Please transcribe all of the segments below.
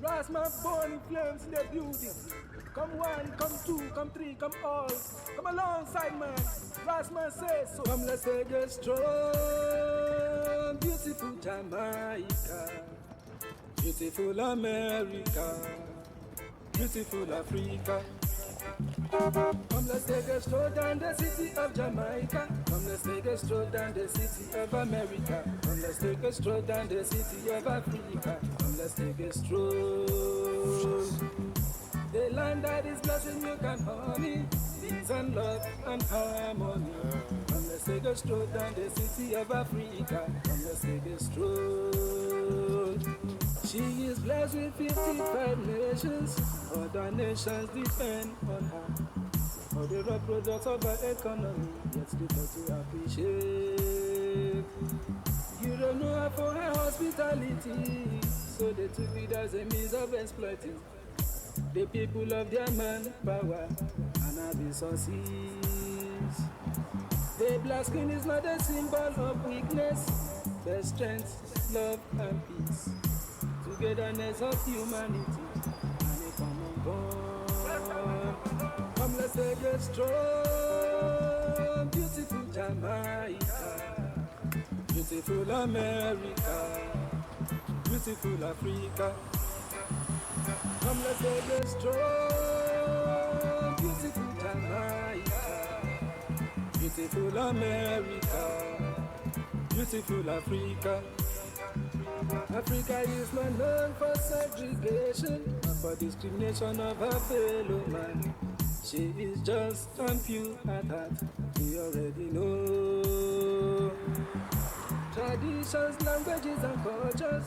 Rasman born in flames in the building. Come one, come two, come three, come all. Come alongside man. Rasman says so. Come let's take a stroll. Beautiful Jamaica. Beautiful America. Beautiful Africa. Come let's take a stroll down the city of Jamaica. Come let's take a stroll down the city of America. Come let's take a stroll down the city of Africa. Come let's take a stroll. The land that is blessing milk and honey, peace and love and harmony. Come let's take a stroll down the city of Africa. Come let's take a stroll. She is blessed with 55 nations. Other nations depend on her. For the raw products of our economy, yet difficult to appreciate. You don't know her for her hospitality, so they took it as a means of exploiting the people of their manpower and our resources. The black skin is not a symbol of weakness, but strength, love and peace. Togetherness of humanity and a common bond. Come let's take a stroll. Beautiful Jamaica. Beautiful America. Beautiful Africa. Come let's take a stroll. Beautiful Jamaica. Beautiful America. Beautiful Africa. Africa is not known for segregation, but for discrimination of her fellow man. She is just and pure at heart, we already know. Traditions, languages and cultures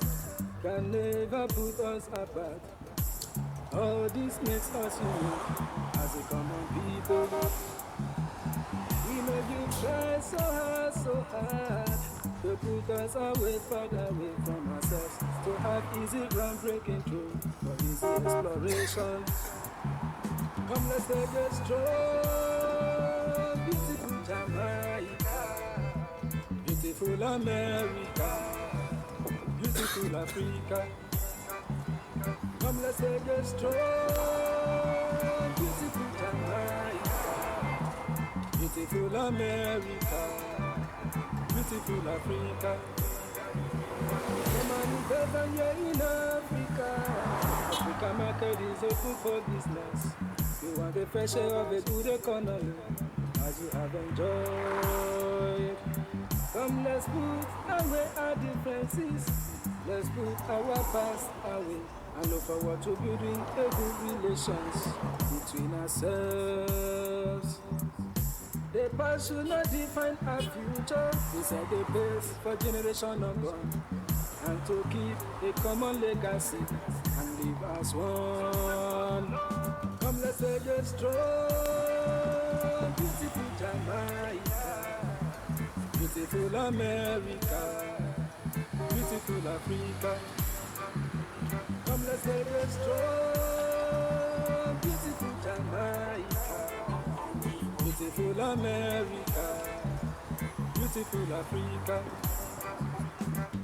can never put us apart. All this makes us unique as a common people. We know you try so hard to put us further away from ourselves, to have easy ground breaking through for easy exploration. Come let's take a stroll. Beautiful Jamaica. Beautiful America. Beautiful Africa. Come let's take a stroll. Beautiful Jamaica. Beautiful America. Beautiful Africa. Come on, and you're in Africa. Africa market is open for business. You want the fresh air of a good economy, as you have enjoyed. Come, let's put away our differences. Let's put our past away and look forward to building a good relations between ourselves. The past should not define our future. We set the base for generation unborn, and to keep a common legacy and live as one. Come let's take a stroll. Beautiful Jamaica. Beautiful America. Beautiful Africa. Come let's take a stroll. Beautiful Jamaica. Beautiful America. Beautiful Africa.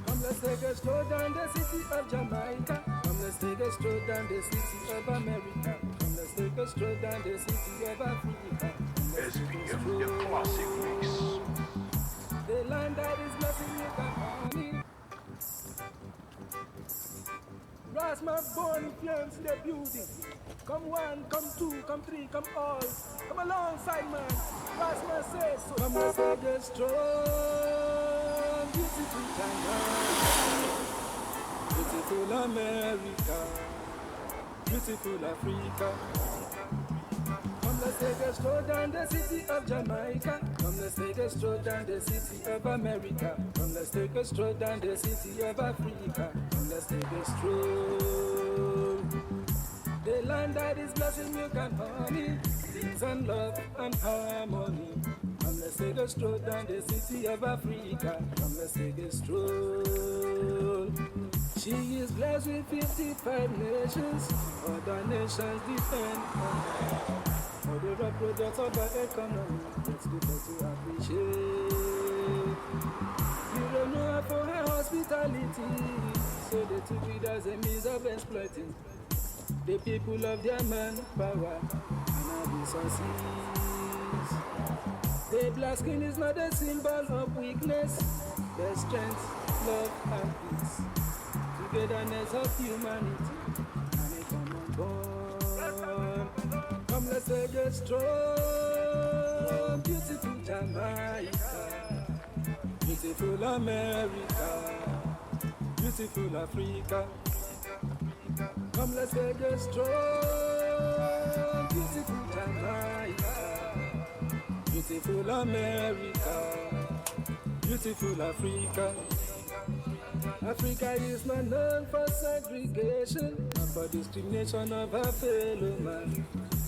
Come let's take a stroll down the city of Jamaica. Come let's take a stroll down the city of America. Let's take a stroll down the city of Africa. SPF, the classic mix. The land that is blessing you can honey. Rasman born in flames in the building. Come one, come two, come three, come all. Come alongside man. Rasman says so. Come let's take a stroll. Beautiful Jamaica. Beautiful America. Beautiful Africa. Come let's take a stroll down the city of Jamaica. Come let's take a stroll down the city of America. Come let's take a stroll down the city of Africa. Come let's take a stroll. The land that is blessing milk and honey, peace and love and harmony. Come let's take a stroll down the city of Africa. Come let's take a stroll. She is blessed with 55 nations. Other nations depend on her. For the raw products of our economy, it's difficult to appreciate. You don't know her for her hospitality, so so they took it as a means of exploiting the people of their manpower, and now this succeeds. The black skin is not a symbol of weakness, there's strength, love, and peace, togetherness of humanity, and a common bond. Come, let's take a stroll, beautiful Jamaica, beautiful America, beautiful Africa. Come, let's take a stroll, beautiful Jamaica, beautiful America, beautiful Africa. Africa is not known for segregation, not for discrimination of her fellow man.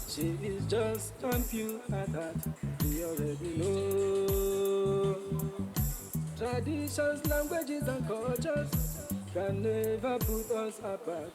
She is just and pure at heart, we already know. Traditions, languages, and cultures can never put us apart.